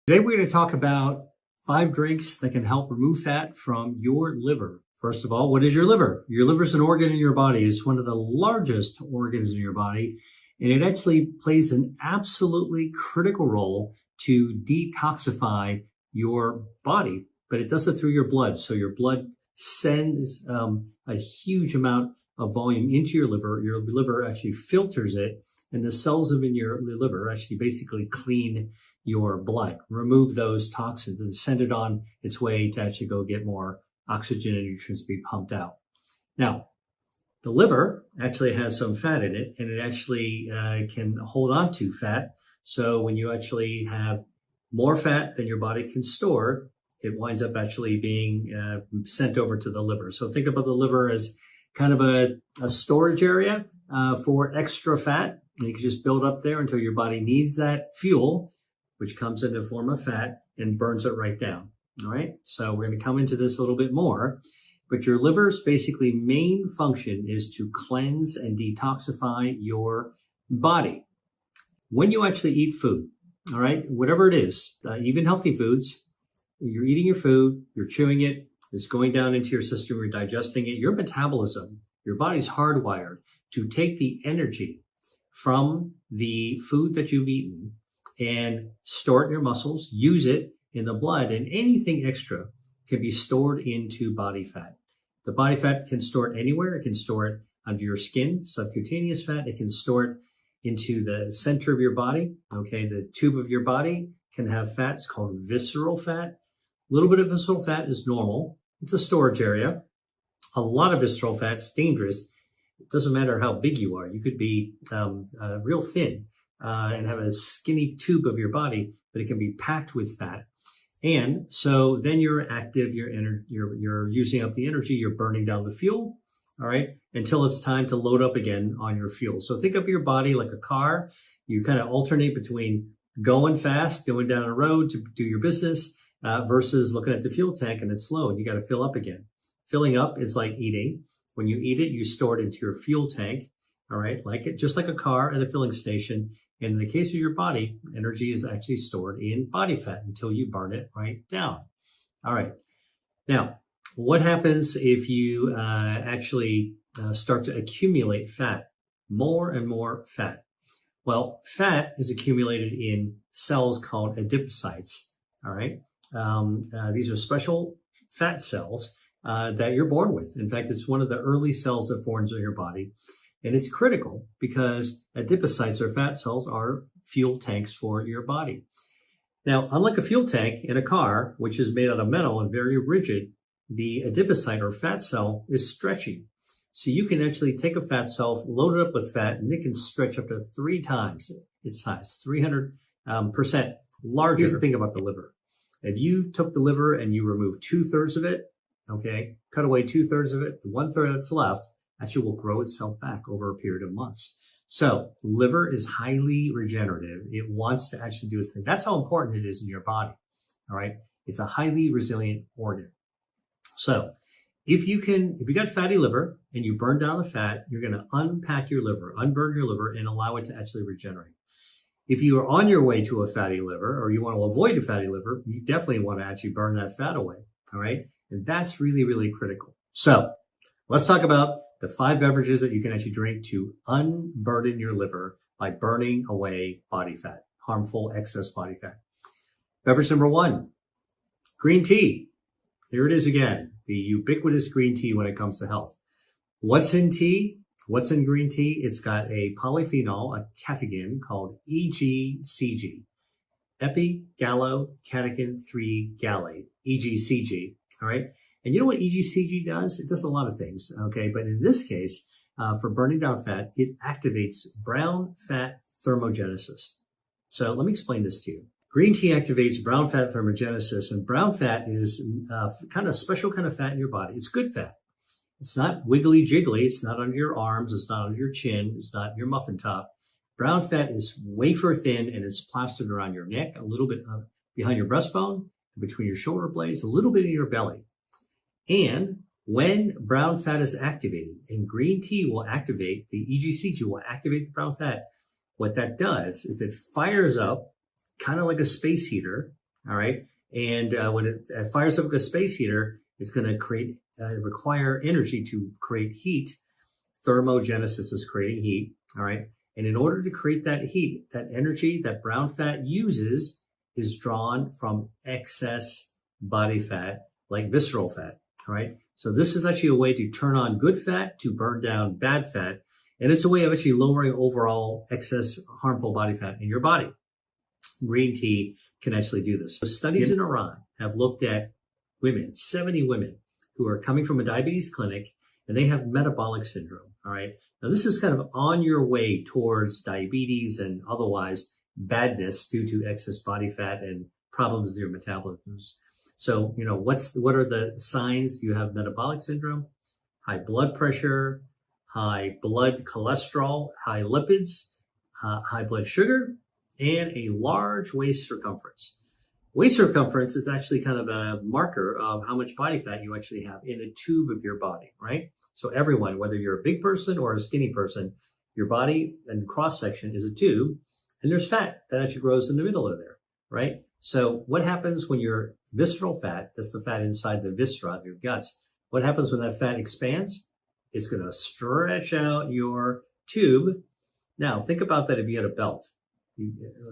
Today we're going to talk about 5 drinks that can help remove fat from your liver. First of all, what is your liver? Your liver is an organ in your body. It's one of the largest organs in your body, and it actually plays an absolutely critical role to detoxify your body, but it does it through your blood. So your blood sends a huge amount of volume into your liver. Your liver actually filters it, and the cells in your liver actually basically clean your blood, remove those toxins, and send it on its way to actually go get more oxygen and nutrients to be pumped out. Now, the liver actually has some fat in it, and it actually can hold on to fat. So when you actually have more fat than your body can store, it winds up actually being sent over to the liver. So think about the liver as kind of a storage area for extra fat. And you can just build up there until your body needs that fuel, which comes in the form of fat, and burns it right down. All right. So we're going to come into this a little bit more, but your liver's basically main function is to cleanse and detoxify your body. When you actually eat food, all right, whatever it is, even healthy foods, you're eating your food, you're chewing it, it's going down into your system, you're digesting it, your metabolism, your body's hardwired to take the energy from the food that you've eaten and store it in your muscles, use it in the blood, and anything extra can be stored into body fat. The body fat can store it anywhere. It can store it under your skin, subcutaneous fat. It can store it into the center of your body. Okay, the tube of your body can have fat. It's called visceral fat. A little bit of visceral fat is normal. It's a storage area. A lot of visceral fat is dangerous. It doesn't matter how big you are. You could be real thin and have a skinny tube of your body, but it can be packed with fat. And so then you're active, you're using up the energy, you're burning down the fuel, all right, until it's time to load up again on your fuel. So think of your body like a car. You kind of alternate between going fast, going down a road to do your business, versus looking at the fuel tank and it's low and you got to fill up again. Filling up is like eating. When you eat it, you store it into your fuel tank, all right, just like a car at a filling station. And in the case of your body, energy is actually stored in body fat until you burn it right down. All right. Now, what happens if you actually start to accumulate fat, more and more fat? Well, fat is accumulated in cells called adipocytes. All right. These are special fat cells that you're born with. In fact, it's one of the early cells that forms in your body. And it's critical because adipocytes or fat cells are fuel tanks for your body. Now, unlike a fuel tank in a car, which is made out of metal and very rigid, the adipocyte or fat cell is stretchy. So you can actually take a fat cell, load it up with fat, and it can stretch up to 3 times its size, 300% larger. Think about the liver. If you took the liver and you removed 2/3 of it, okay, cut away 2/3 of it, the 1/3 that's left, actually will grow itself back over a period of months. So liver is highly regenerative. It wants to actually do its thing. That's how important it is in your body. All right. It's a highly resilient organ. So if you got fatty liver and you burn down the fat, you're going to unpack your liver, unburn your liver, and allow it to actually regenerate. If you are on your way to a fatty liver or you want to avoid a fatty liver, you definitely want to actually burn that fat away. All right. And that's really, really critical. So let's talk about the 5 beverages that you can actually drink to unburden your liver by burning away body fat, harmful excess body fat. Beverage number 1, green tea. Here it is again, the ubiquitous green tea when it comes to health. What's in tea? What's in green tea? It's got a polyphenol, a catechin called EGCG, epigallocatechin 3 gallate, EGCG, all right? And you know what EGCG does? It does a lot of things, okay? But in this case, for burning down fat, it activates brown fat thermogenesis. So let me explain this to you. Green tea activates brown fat thermogenesis, and brown fat is kind of special kind of fat in your body. It's good fat. It's not wiggly jiggly. It's not under your arms. It's not under your chin. It's not your muffin top. Brown fat is wafer thin, and it's plastered around your neck, a little bit behind your breastbone, between your shoulder blades, a little bit in your belly. And when brown fat is activated, and green tea will activate, the EGCG will activate the brown fat, what that does is it fires up kind of like a space heater, all right? And when it fires up a space heater, it's going to require energy to create heat. Thermogenesis is creating heat, all right? And in order to create that heat, that energy that brown fat uses is drawn from excess body fat, like visceral fat, all right? So this is actually a way to turn on good fat to burn down bad fat. And it's a way of actually lowering overall excess harmful body fat in your body. Green tea can actually do this. So studies in Iran have looked at women, 70 women, who are coming from a diabetes clinic, and they have metabolic syndrome, all right? Now, this is kind of on your way towards diabetes and otherwise badness due to excess body fat and problems with your metabolisms. So, what are the signs you have metabolic syndrome? High blood pressure, high blood cholesterol, high lipids, high blood sugar, and a large waist circumference. Waist circumference is actually kind of a marker of how much body fat you actually have in a tube of your body, right? So everyone, whether you're a big person or a skinny person, your body and cross-section is a tube, and there's fat that actually grows in the middle of there, right? So what happens when your visceral fat, that's the fat inside the viscera of your guts, what happens when that fat expands? It's going to stretch out your tube. Now, think about that if you had a belt,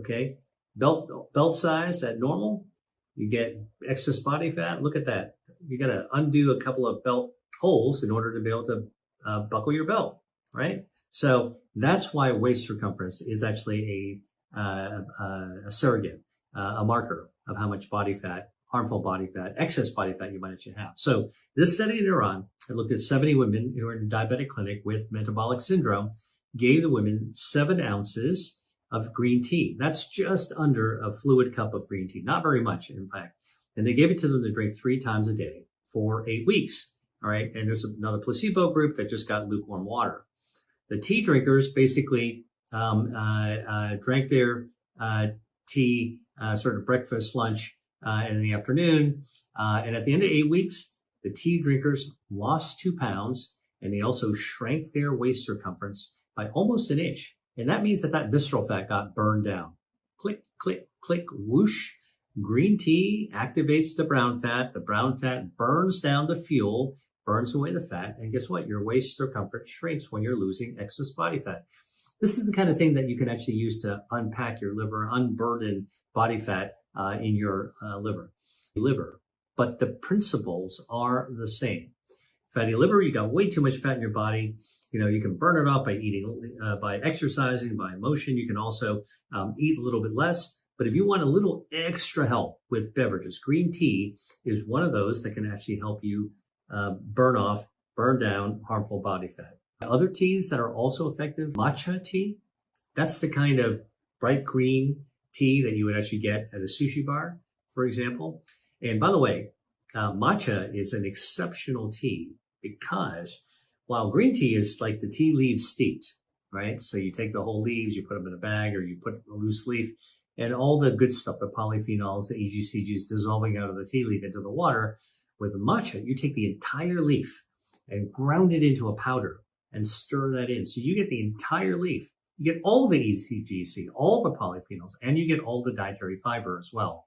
okay? Belt size at normal, you get excess body fat. Look at that. You got to undo a couple of belt holes in order to be able to buckle your belt, right? So that's why waist circumference is actually a surrogate, a marker of how much body fat, harmful body fat, excess body fat you might actually have. So this study in Iran, it looked at 70 women who were in a diabetic clinic with metabolic syndrome, gave the women 7 ounces of green tea. That's just under a fluid cup of green tea, not very much, in fact. And they gave it to them to drink 3 times a day for 8 weeks. All right. And there's another placebo group that just got lukewarm water. The tea drinkers basically drank their tea, sort of breakfast, lunch, and in the afternoon. And at the end of 8 weeks, the tea drinkers lost 2 pounds, and they also shrank their waist circumference by almost an inch. And that means that visceral fat got burned down. Click, click, click, whoosh. Green tea activates the brown fat. The brown fat burns down the fuel, burns away the fat. And guess what? Your waist circumference shrinks when you're losing excess body fat. This is the kind of thing that you can actually use to unpack your liver, unburden body fat in your liver. But the principles are the same. Fatty liver, you got way too much fat in your body. You can burn it off by eating, by exercising, by motion. You can also eat a little bit less. But if you want a little extra help with beverages, green tea is one of those that can actually help you burn down harmful body fat. Other teas that are also effective, matcha tea. That's the kind of bright green tea that you would actually get at a sushi bar, for example. And by the way, matcha is an exceptional tea because while green tea is like the tea leaves steeped, right? So you take the whole leaves, you put them in a bag, or you put a loose leaf, and all the good stuff, the polyphenols, the EGCGs dissolving out of the tea leaf into the water. With matcha, you take the entire leaf and ground it into a powder and stir that in. So you get the entire leaf. You get all the EGCG, all the polyphenols, and you get all the dietary fiber as well.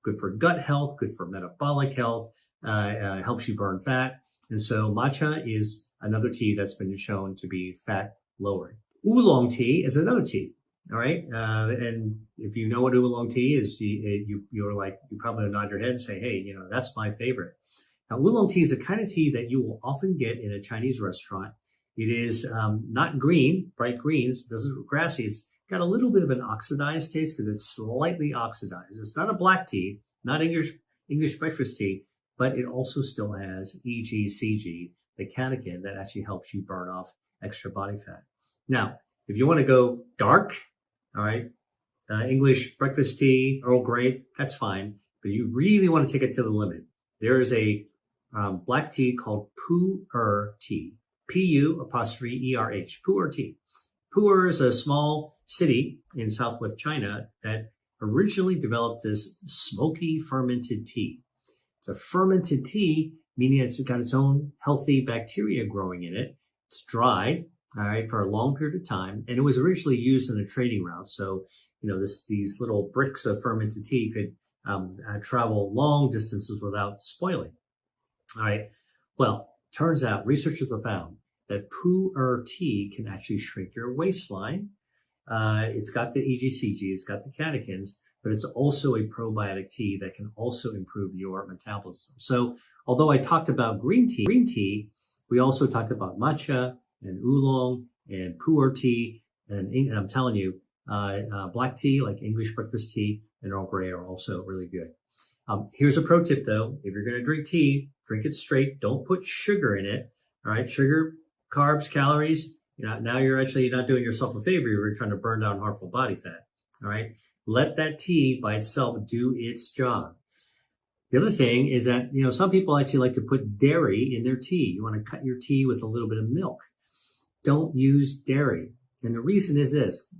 Good for gut health, good for metabolic health, helps you burn fat. And so matcha is another tea that's been shown to be fat lowering. Oolong tea is another tea. All right. And if you know what oolong tea is, you probably nod your head and say, hey, that's my favorite. Now, oolong tea is the kind of tea that you will often get in a Chinese restaurant. It is not green, bright greens. It doesn't look grassy. It's got a little bit of an oxidized taste because it's slightly oxidized. It's not a black tea, not English breakfast tea, but it also still has EGCG, the catechin that actually helps you burn off extra body fat. Now, if you want to go dark, all right, English breakfast tea, Earl Grey, that's fine. But you really want to take it to the limit. There is a black tea called Pu'er tea, P-U''ERH, Pu'er tea. Pu'er is a small city in southwest China that originally developed this smoky fermented tea. It's a fermented tea, meaning it's got its own healthy bacteria growing in it. It's dry, all right, for a long period of time. And it was originally used in a trading route. So, these little bricks of fermented tea could travel long distances without spoiling. All right. Well, turns out researchers have found that tea can actually shrink your waistline. It's got the EGCG, it's got the catechins, but it's also a probiotic tea that can also improve your metabolism. So although I talked about green tea, we also talked about matcha and oolong and pu'er tea, and I'm telling you, black tea, like English breakfast tea, and Earl Grey are also really good. Here's a pro tip though. If you're going to drink tea, drink it straight. Don't put sugar in it. All right. Sugar, carbs, calories. Now you're actually not doing yourself a favor. You're trying to burn down harmful body fat. All right. Let that tea by itself do its job. The other thing is that, some people actually like to put dairy in their tea. You want to cut your tea with a little bit of milk. Don't use dairy. And the reason is this,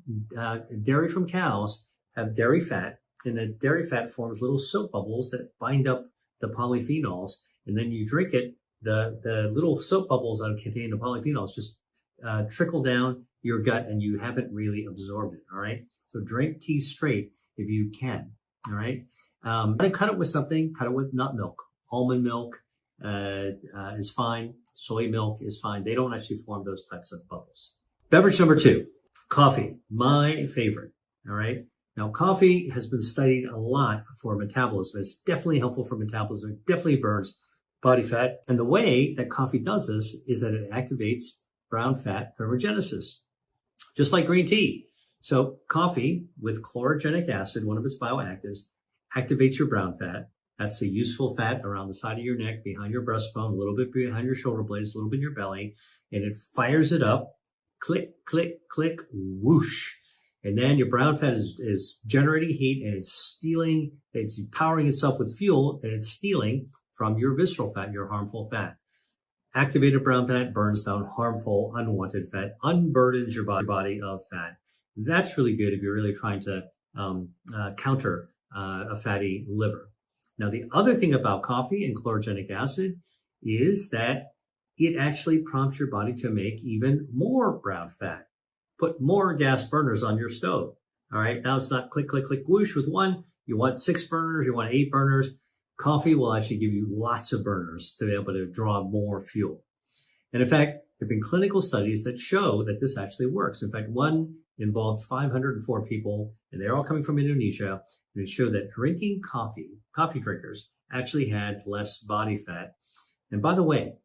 dairy from cows have dairy fat, and the dairy fat forms little soap bubbles that bind up the polyphenols. And then you drink it, the little soap bubbles that contain the polyphenols just trickle down your gut, and you haven't really absorbed it. All right. So drink tea straight if you can. All right. And cut it with something, cut it with nut milk. Almond milk is fine. Soy milk is fine. They don't actually form those types of bubbles. Beverage number 2, coffee, my favorite. All right. Now, coffee has been studied a lot for metabolism. It's definitely helpful for metabolism. It definitely burns body fat. And the way that coffee does this is that it activates brown fat thermogenesis, just like green tea. So coffee with chlorogenic acid, one of its bioactives, activates your brown fat. That's the useful fat around the side of your neck, behind your breastbone, a little bit behind your shoulder blades, a little bit in your belly, and it fires it up. Click, click, click, whoosh. And then your brown fat is generating heat, and it's powering itself with fuel, and it's stealing from your visceral fat, your harmful fat. Activated brown fat burns down harmful, unwanted fat, unburdens your body of fat. That's really good if you're really trying to counter a fatty liver. Now, the other thing about coffee and chlorogenic acid is that it actually prompts your body to make even more brown fat. Put more gas burners on your stove. All right. Now it's not click, click, click, whoosh with one. You want 6 burners. You want 8 burners. Coffee will actually give you lots of burners to be able to draw more fuel. And in fact, there have been clinical studies that show that this actually works. In fact, one involved 504 people, and they're all coming from Indonesia. And it showed that drinking coffee drinkers actually had less body fat. And by the way,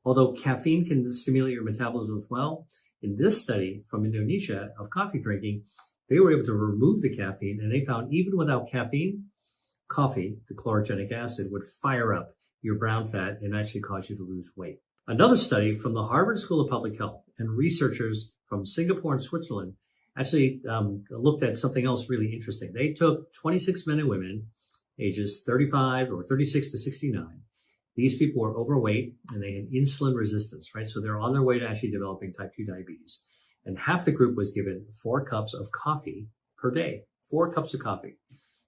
although caffeine can stimulate your metabolism as well, in this study from Indonesia of coffee drinking, they were able to remove the caffeine, and they found even without caffeine, coffee, the chlorogenic acid, would fire up your brown fat and actually cause you to lose weight. Another study from the Harvard School of Public Health and researchers from Singapore and Switzerland actually looked at something else really interesting. They took 26 men and women, ages 35 or 36 to 69. These people were overweight and they had insulin resistance, right? So they're on their way to actually developing type 2 diabetes. And half the group was given 4 cups of coffee per day, 4 cups of coffee.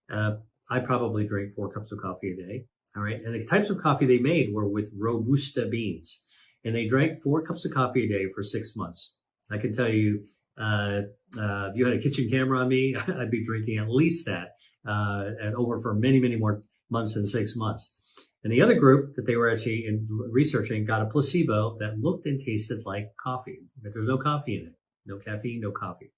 I probably drink 4 cups of coffee a day. All right. And the types of coffee they made were with Robusta beans. And they drank 4 cups of coffee a day for 6 months. I can tell you, if you had a kitchen camera on me, I'd be drinking at least that, and over for many, many more months than 6 months. And the other group that they were actually researching got a placebo that looked and tasted like coffee, but there's no coffee in it. No caffeine, no coffee.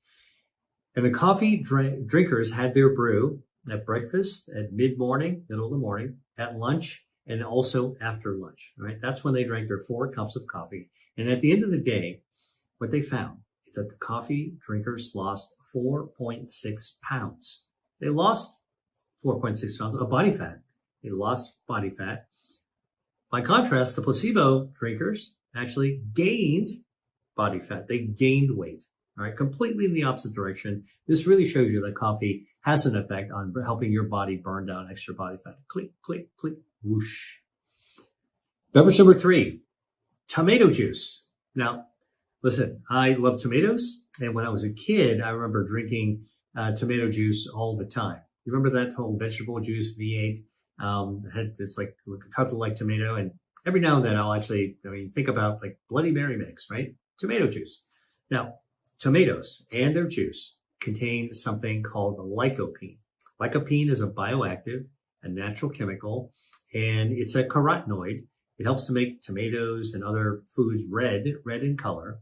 And the coffee drinkers had their brew at breakfast, at mid-morning, middle of the morning, at lunch, and also after lunch, right? That's when they drank their 4 cups of coffee. And at the end of the day, what they found is that the coffee drinkers lost 4.6 pounds. They lost 4.6 pounds of body fat. They lost body fat. By contrast, the placebo drinkers actually gained body fat. They gained weight, all right, completely in the opposite direction. This really shows you that coffee has an effect on helping your body burn down extra body fat. Click, click, click, whoosh. Beverage number 3, tomato juice. Now, listen, I love tomatoes. And when I was a kid, I remember drinking tomato juice all the time. You remember that whole vegetable juice, V8? It's like cut like tomato, and every now and then I'll actually, think about like Bloody Mary mix, right? Tomato juice. Now, tomatoes and their juice contain something called lycopene. Lycopene is a bioactive. a natural chemical, and it's a carotenoid. It helps to make tomatoes and other foods red in color.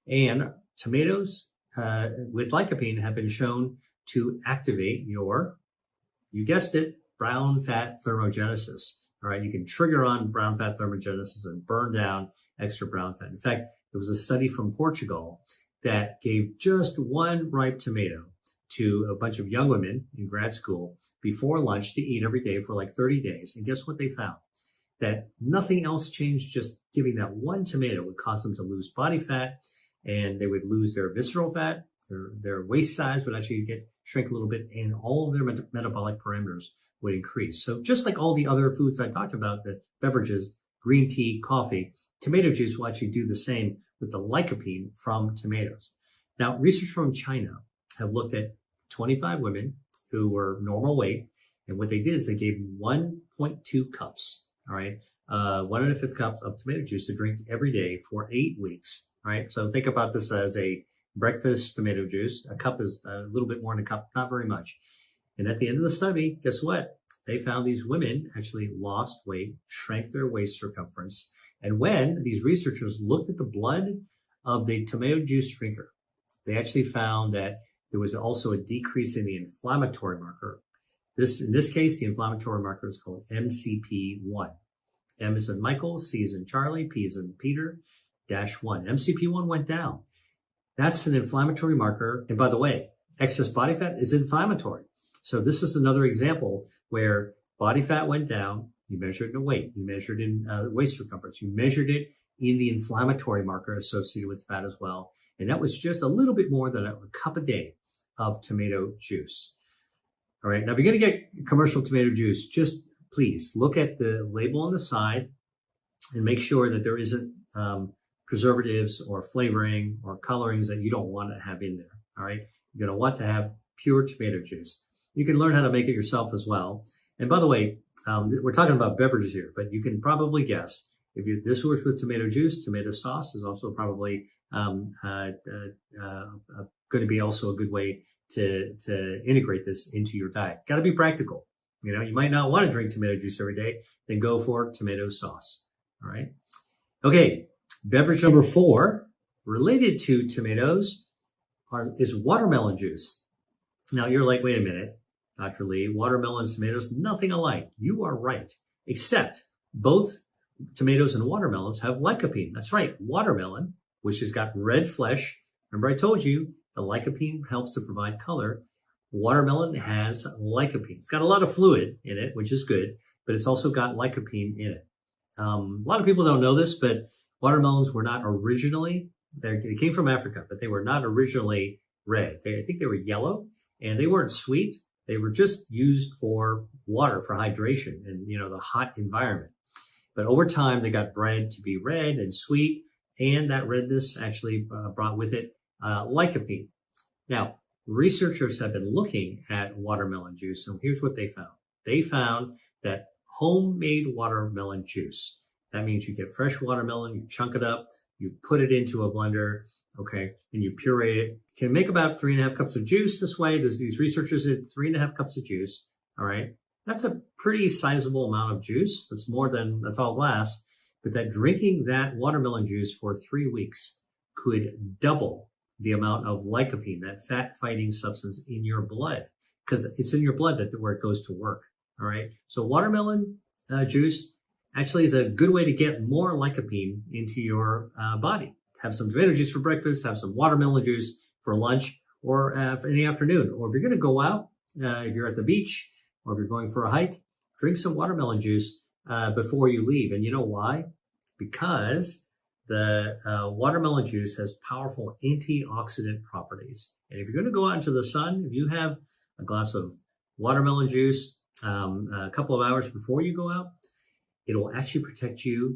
And tomatoes with lycopene have been shown to activate your, you guessed it, brown fat thermogenesis. All right, you can trigger on brown fat thermogenesis and burn down extra brown fat. In fact, there was a study from Portugal that gave just one ripe tomato to a bunch of young women in grad school before lunch to eat every day for like 30 days. And guess what they found? That nothing else changed, just giving that one tomato would cause them to lose body fat, and they would lose their visceral fat, their waist size would actually shrink a little bit, and all of their metabolic parameters would increase. So just like all the other foods I talked about, the beverages, green tea, coffee, tomato juice will actually do the same with the lycopene from tomatoes. Now, research from China have looked at 25 women who were normal weight, and what they did is they gave 1.2 cups, all right, 1.5 cups of tomato juice to drink every day for 8 weeks, all right? So think about this as a breakfast tomato juice. A cup is a little bit more than a cup, not very much. And at the end of the study, guess what? They found these women actually lost weight, shrank their waist circumference. And when these researchers looked at the blood of the tomato juice drinker, they actually found that there was also a decrease in the inflammatory marker. In this case, the inflammatory marker is called MCP1. M is in Michael, C is in Charlie, P is in Peter, -1. MCP1 went down. That's an inflammatory marker. And by the way, excess body fat is inflammatory. So this is another example where body fat went down. You measured it in weight. You measured in waist circumference. You measured it in the inflammatory marker associated with fat as well. And that was just a little bit more than a cup a day of tomato juice. All right. Now, if you're going to get commercial tomato juice, just please look at the label on the side and make sure that there isn't preservatives or flavoring or colorings that you don't want to have in there. All right. You're going to want to have pure tomato juice. You can learn how to make it yourself as well. And by the way, we're talking about beverages here, but you can probably guess if this works with tomato juice, tomato sauce is also probably going to be also a good way to integrate this into your diet. Got to be practical. You know, you might not want to drink tomato juice every day, then go for tomato sauce. All right. Okay. Beverage number 4 related to tomatoes is watermelon juice. Now you're like, wait a minute, Dr. Lee, watermelon and tomatoes, nothing alike. You are right, except both tomatoes and watermelons have lycopene. That's right. Watermelon, which has got red flesh. Remember I told you the lycopene helps to provide color. Watermelon has lycopene. It's got a lot of fluid in it, which is good, but it's also got lycopene in it. A lot of people don't know this, but watermelons were not originally, they came from Africa, but they were not originally red. I think they were yellow, and they weren't sweet. They were just used for water, for hydration and, you know, the hot environment. But over time, they got bred to be red and sweet, and that redness actually brought with it lycopene. Now, researchers have been looking at watermelon juice, and here's what they found. They found that homemade watermelon juice, that means you get fresh watermelon, you chunk it up, you put it into a blender, okay, and you puree it. You can make about 3.5 cups of juice this way. These researchers did 3.5 cups of juice, all right? That's a pretty sizable amount of juice. That's more than a tall glass. But that drinking that watermelon juice for 3 weeks could double the amount of lycopene, that fat-fighting substance in your blood, because it's in your blood where it goes to work, all right? So watermelon juice actually is a good way to get more lycopene into your body. Have some tomato juice for breakfast, have some watermelon juice for lunch, or in the afternoon. Or if you're going to go out, if you're at the beach, or if you're going for a hike, drink some watermelon juice before you leave. And you know why? Because the watermelon juice has powerful antioxidant properties. And if you're going to go out into the sun, if you have a glass of watermelon juice a couple of hours before you go out, it will actually protect your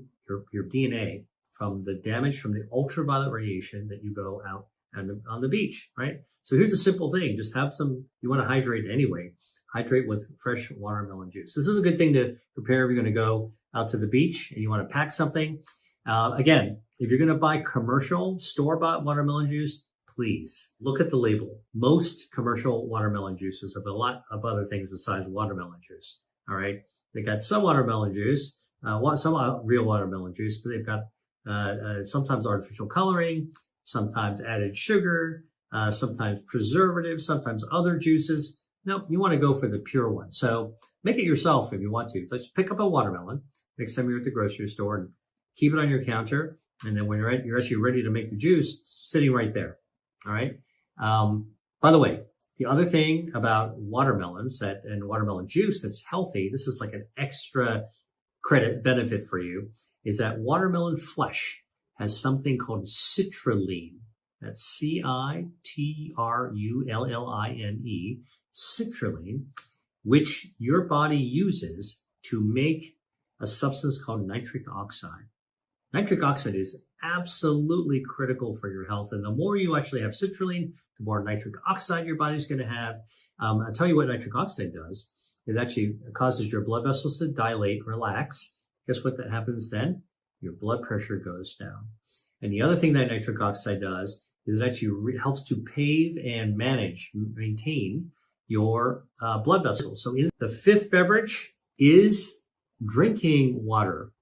DNA from the damage from the ultraviolet radiation that you go out on the beach, right? So here's a simple thing. Just have some, you want to hydrate anyway. Hydrate with fresh watermelon juice. This is a good thing to prepare if you're going to go out to the beach and you want to pack something. Again, if you're going to buy commercial store-bought watermelon juice, please look at the label. Most commercial watermelon juices have a lot of other things besides watermelon juice. All right. They got some watermelon juice, some real watermelon juice, but they've got sometimes artificial coloring, sometimes added sugar, sometimes preservatives, sometimes other juices. No, you want to go for the pure one. So make it yourself if you want to. Let's pick up a watermelon next time you're at the grocery store and keep it on your counter. And then when you're actually ready to make the juice, it's sitting right there. All right. By the way, the other thing about watermelons and watermelon juice that's healthy, this is like an extra credit benefit for you, is that watermelon flesh has something called citrulline. That's citrulline, citrulline, which your body uses to make a substance called nitric oxide. Nitric oxide is absolutely critical for your health. And the more you actually have citrulline, the more nitric oxide your body's going to have. I'll tell you what nitric oxide does. It actually causes your blood vessels to dilate, relax. Guess what that happens then? Your blood pressure goes down. And the other thing that nitric oxide does is it actually helps to pave and maintain your blood vessels. So the fifth beverage is drinking water.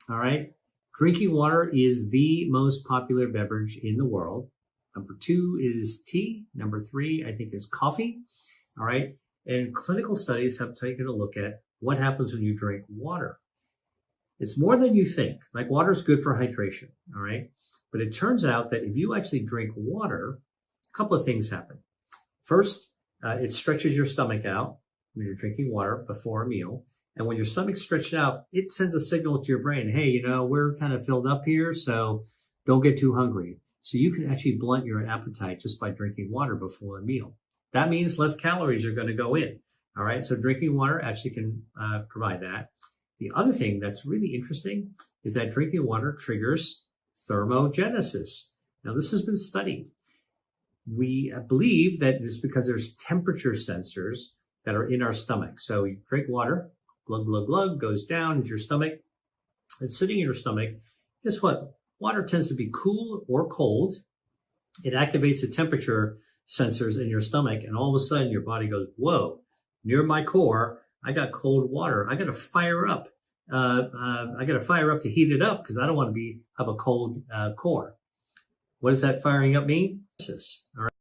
All right. Drinking water is the most popular beverage in the world. Number 2 is tea. Number 3, I think, is coffee. All right. And clinical studies have taken a look at what happens when you drink water. It's more than you think. Like, water is good for hydration. All right. But it turns out that if you actually drink water, a couple of things happen. First, it stretches your stomach out when you're drinking water before a meal. And when your stomach's stretched out, it sends a signal to your brain, hey, we're kind of filled up here, so don't get too hungry. So you can actually blunt your appetite just by drinking water before a meal. That means less calories are going to go in. All right, so drinking water actually can provide that. The other thing that's really interesting is that drinking water triggers thermogenesis. Now, this has been studied. We believe that it's because there's temperature sensors that are in our stomach. So you drink water, glug, glug, glug, goes down into your stomach. It's sitting in your stomach. Guess what? Water tends to be cool or cold. It activates the temperature sensors in your stomach, and all of a sudden your body goes, whoa, near my core, I got cold water. I got to fire up. I got to fire up to heat it up because I don't want to have a cold core. What does that firing up mean? All right.